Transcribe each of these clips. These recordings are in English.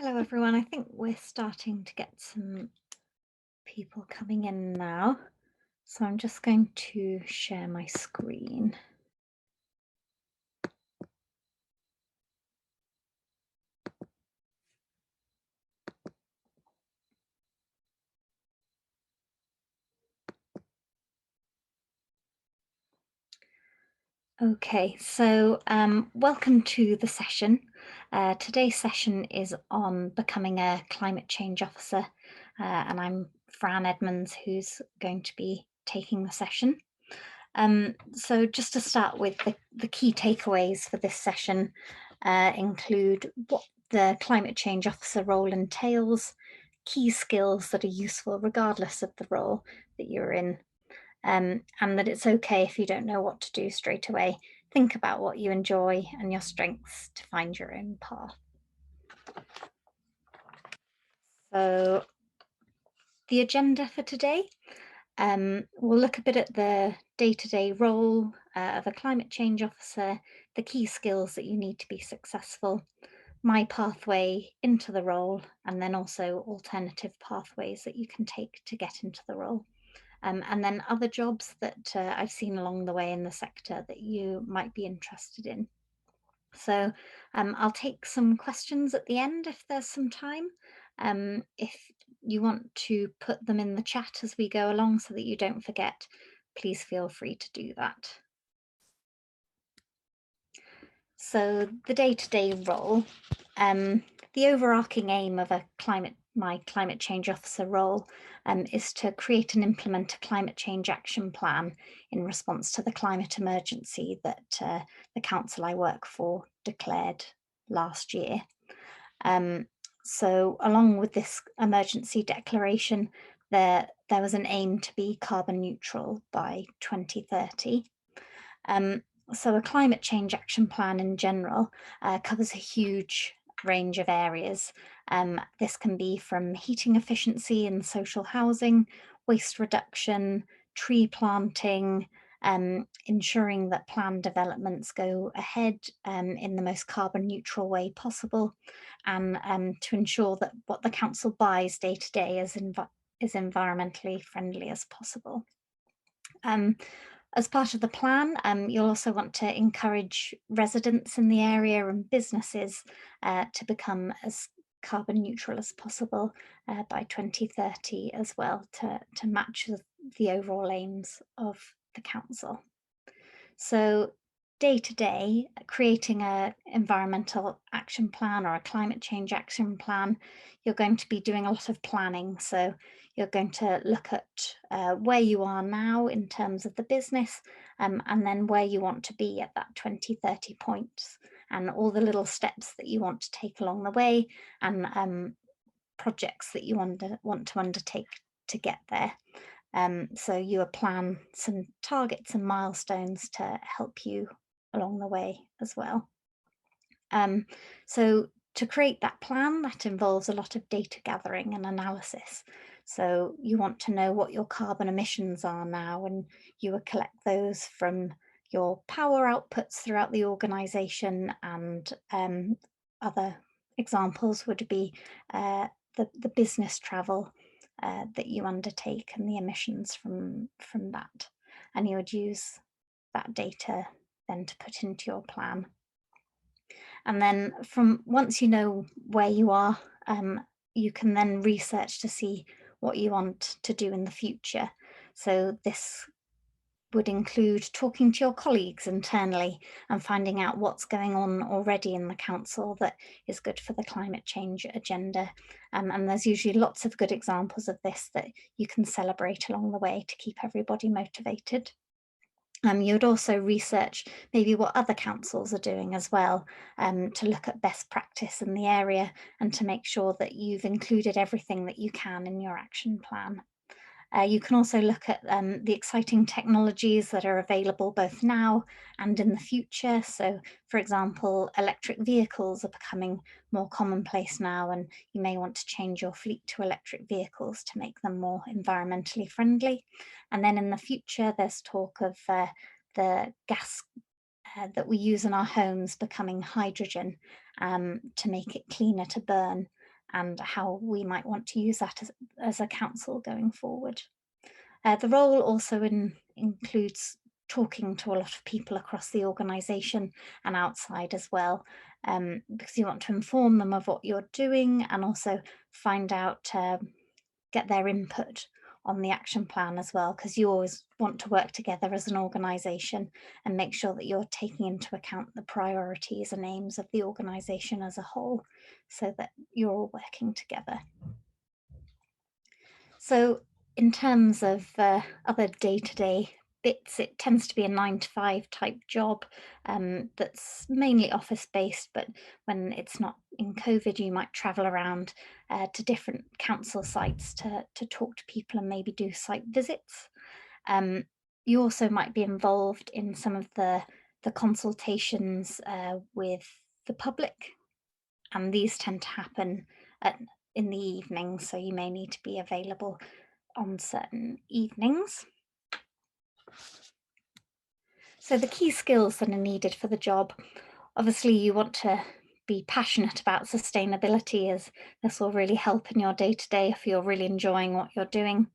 Hello, everyone. I think we're starting to get some people coming in now. So I'm just going to share my screen. Okay, so welcome to the session. Today's session is on becoming a climate change officer, and I'm Fran Edmonds, who's going to be taking the session. So just to start with, the key takeaways for this session include what the climate change officer role entails, key skills that are useful regardless of the role that you're in, and that it's okay if you don't know what to do straight away. Think about what you enjoy and your strengths to find your own path. So the agenda for today, we'll look a bit at the day-to-day role of a climate change officer, the key skills that you need to be successful, my pathway into the role, and then also alternative pathways that you can take to get into the role. And then other jobs that I've seen along the way in the sector that you might be interested in. So I'll take some questions at the end if there's some time. If you want to put them in the chat as we go along so that you don't forget, please feel free to do that. So the day-to-day role, the overarching aim of my climate change officer role is to create and implement a climate change action plan in response to the climate emergency that the council I work for declared last year. So along with this emergency declaration, there was an aim to be carbon neutral by 2030. So a climate change action plan in general covers a huge range of areas. This can be from heating efficiency and social housing, waste reduction, tree planting, ensuring that planned developments go ahead in the most carbon neutral way possible, and to ensure that what the council buys day to day is environmentally friendly as possible. As part of the plan, you'll also want to encourage residents in the area and businesses to become as carbon neutral as possible by 2030 as well, to match the overall aims of the council. So day to day, creating an environmental action plan or a climate change action plan, you're going to be doing a lot of planning. So you're going to look at where you are now in terms of the business, and then where you want to be at that 2030 points, and all the little steps that you want to take along the way, and projects that you want to undertake to get there. So you plan some targets and milestones to help you along the way as well. So to create that plan, that involves a lot of data gathering and analysis. So you want to know what your carbon emissions are now, and you will collect those from your power outputs throughout the organisation, and other examples would be the business travel that you undertake and the emissions from that. And you would use that data then to put into your plan. And then from once you know where you are, you can then research to see what you want to do in the future. So this would include talking to your colleagues internally and finding out what's going on already in the council that is good for the climate change agenda. And there's usually lots of good examples of this that you can celebrate along the way to keep everybody motivated. You'd also research maybe what other councils are doing as well, to look at best practice in the area and to make sure that you've included everything that you can in your action plan. You can also look at the exciting technologies that are available both now and in the future. So, for example, electric vehicles are becoming more commonplace now, and you may want to change your fleet to electric vehicles to make them more environmentally friendly. And then in the future, there's talk of the gas that we use in our homes becoming hydrogen, to make it cleaner to burn. and how we might want to use that as a council going forward. The role also includes talking to a lot of people across the organisation and outside as well, because you want to inform them of what you're doing and also find out, get their input on the action plan as well, because you always want to work together as an organisation and make sure that you're taking into account the priorities and aims of the organisation as a whole so that you're all working together. So, in terms of other day-to-day bits, it tends to be a 9 to 5 type job, that's mainly office-based, but when it's not in COVID, you might travel around to different council sites to talk to people and maybe do site visits. Um, you also might be involved in some of the consultations with the public, and these tend to happen at, in the evening, so you may need to be available on certain evenings. So the key skills that are needed for the job, obviously you want to be passionate about sustainability, as this will really help in your day to day if you're really enjoying what you're doing.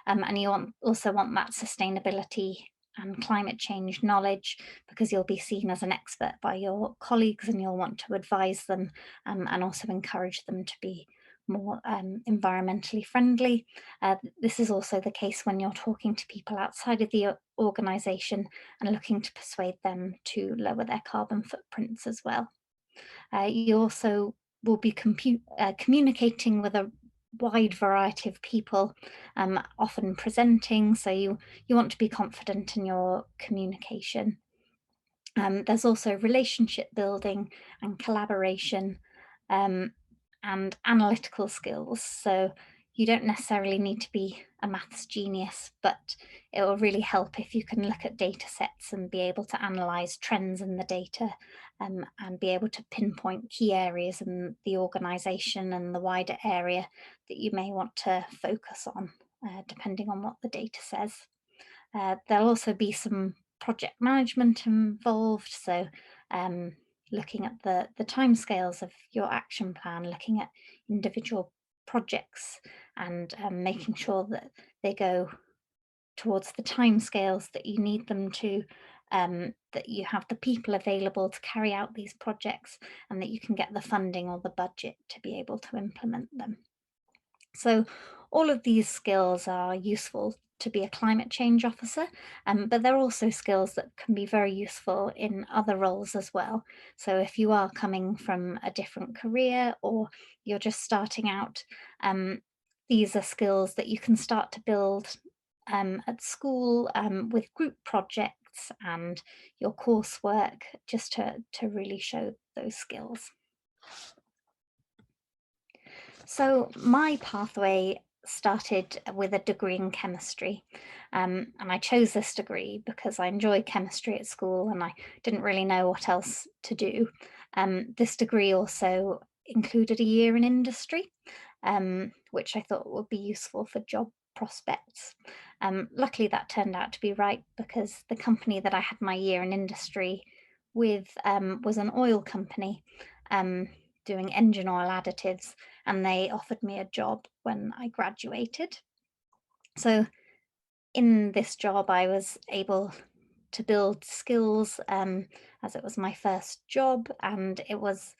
And you also want that sustainability and climate change knowledge, because you'll be seen as an expert by your colleagues and you'll want to advise them, and also encourage them to be more environmentally friendly. This is also the case when you're talking to people outside of the organisation and looking to persuade them to lower their carbon footprints as well. You also will be communicating with a wide variety of people, often presenting, so you want to be confident in your communication. There's also relationship building and collaboration, um, and analytical skills. So you don't necessarily need to be a maths genius, but it will really help if you can look at data sets and be able to analyze trends in the data, and be able to pinpoint key areas in the organization and the wider area that you may want to focus on, depending on what the data says. There'll also be some project management involved, so looking at the timescales of your action plan, looking at individual projects, and making sure that they go towards the timescales that you need them to, that you have the people available to carry out these projects, and that you can get the funding or the budget to be able to implement them. So all of these skills are useful to be a climate change officer, but they're also skills that can be very useful in other roles as well. So if you are coming from a different career or you're just starting out, these are skills that you can start to build at school, with group projects and your coursework, just to really show those skills. So my pathway started with a degree in chemistry, and I chose this degree because I enjoyed chemistry at school and I didn't really know what else to do. This degree also included a year in industry, which I thought would be useful for job prospects. Luckily, that turned out to be right, because the company that I had my year in industry with, was an oil company, um, doing engine oil additives, and they offered me a job when I graduated. So in this job, I was able to build skills, as it was my first job, and it was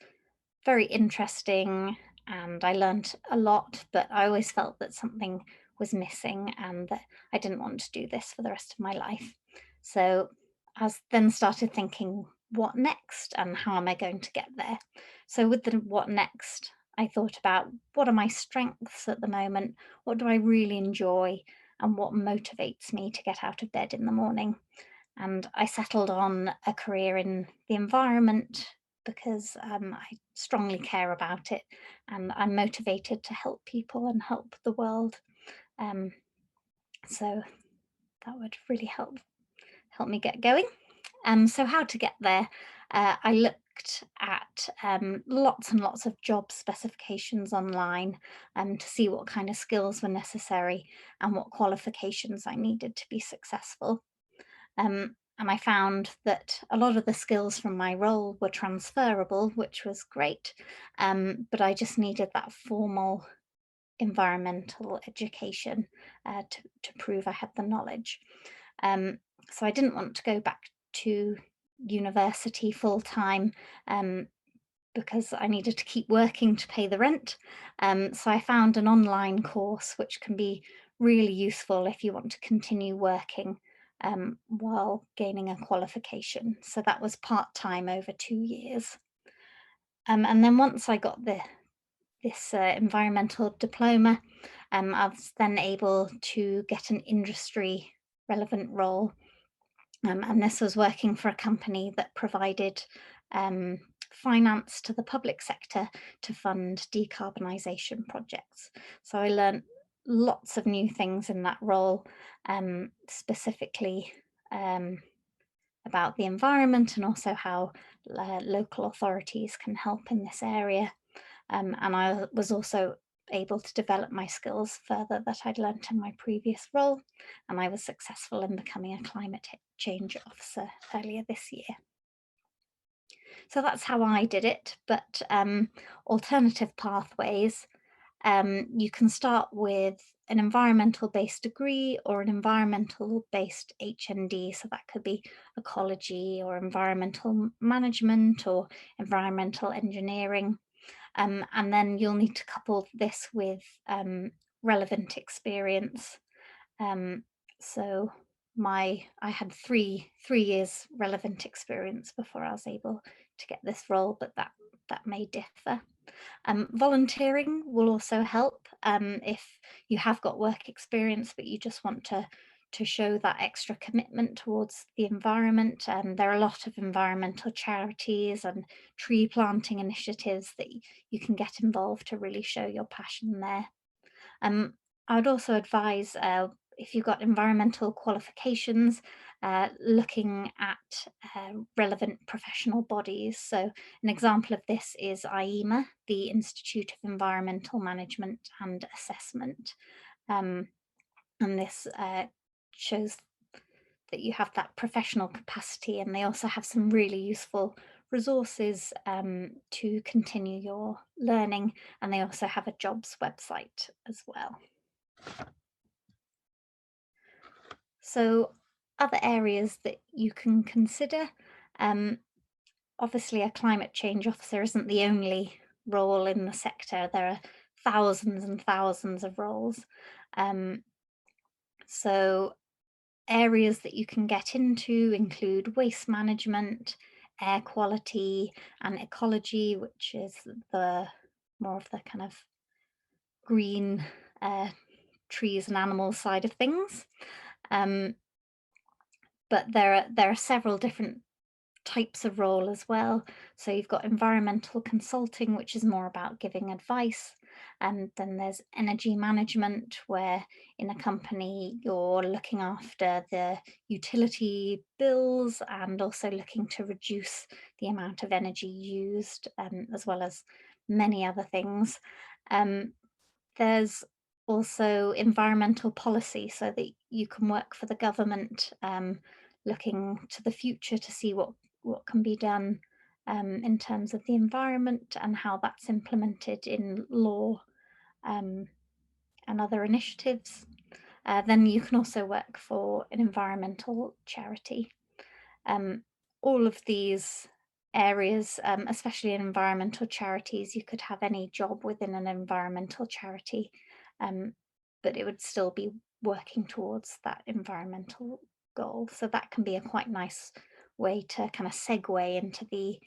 very interesting, and I learned a lot, but I always felt that something was missing and that I didn't want to do this for the rest of my life. So then started thinking, what next and how am I going to get there? So with the what next, I thought about, what are my strengths at the moment? What do I really enjoy? And what motivates me to get out of bed in the morning? And I settled on a career in the environment because, I strongly care about it and I'm motivated to help people and help the world. Um, so that would really help me get going. So how to get there? I looked at, lots and lots of job specifications online, to see what kind of skills were necessary and what qualifications I needed to be successful. and I found that a lot of the skills from my role were transferable, which was great. But I just needed that formal environmental education to prove I had the knowledge. Um, so I didn't want to go back to university full time, um, because I needed to keep working to pay the rent. So I found an online course which can be really useful if you want to continue working while gaining a qualification. So that was part time over 2 years. And then once I got this environmental diploma, I was then able to get an industry relevant role, and this was working for a company that provided um, finance to the public sector to fund decarbonisation projects. So I learned lots of new things in that role, specifically um, about the environment and also how local authorities can help in this area. And I was also able to develop my skills further that I'd learnt in my previous role, and I was successful in becoming a climate change officer earlier this year. So that's how I did it, but alternative pathways, you can start with an environmental based degree or an environmental based HND. So that could be ecology or environmental management or environmental engineering. And then you'll need to couple this with relevant experience. Um, so I had three years relevant experience before I was able to get this role, but that may differ. Volunteering will also help if you have got work experience, but you just want to show that extra commitment towards the environment. There are a lot of environmental charities and tree planting initiatives that you can get involved to really show your passion there. Um, I would also advise, if you've got environmental qualifications, looking at relevant professional bodies. So an example of this is IEMA, the Institute of Environmental Management and Assessment. And this shows that you have that professional capacity, and they also have some really useful resources to continue your learning, and they also have a jobs website as well. So other areas that you can consider, um, obviously a climate change officer isn't the only role in the sector. There are thousands and thousands of roles. Um, so areas that you can get into include waste management, air quality, and ecology, which is the more of the kind of green trees and animals side of things. Um, but there are several different types of role as well. So you've got environmental consulting, which is more about giving advice. And then there's energy management, where in a company you're looking after the utility bills and also looking to reduce the amount of energy used, as well as many other things. Um, there's also environmental policy, so that you can work for the government, looking to the future to see what can be done in terms of the environment and how that's implemented in law, and other initiatives. Then you can also work for an environmental charity. Um, all of these areas, especially in environmental charities, you could have any job within an environmental charity, um, but it would still be working towards that environmental goal. So that can be a quite nice way to kind of segue into the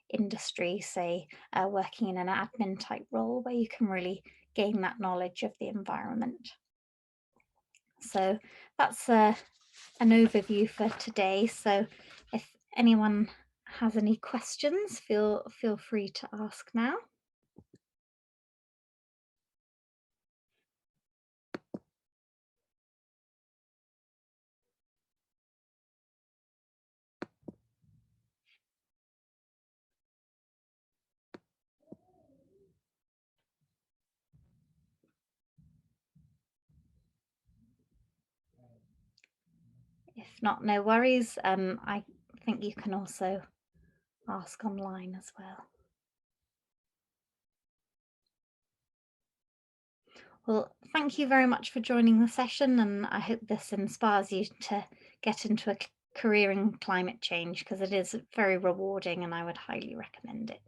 industry, say working in an admin type role where you can really gain that knowledge of the environment. So that's an overview for today. So if anyone has any questions, feel free to ask now. If not, no worries. I think you can also ask online as well. Well, thank you very much for joining the session, and I hope this inspires you to get into a career in climate change because it is very rewarding and I would highly recommend it.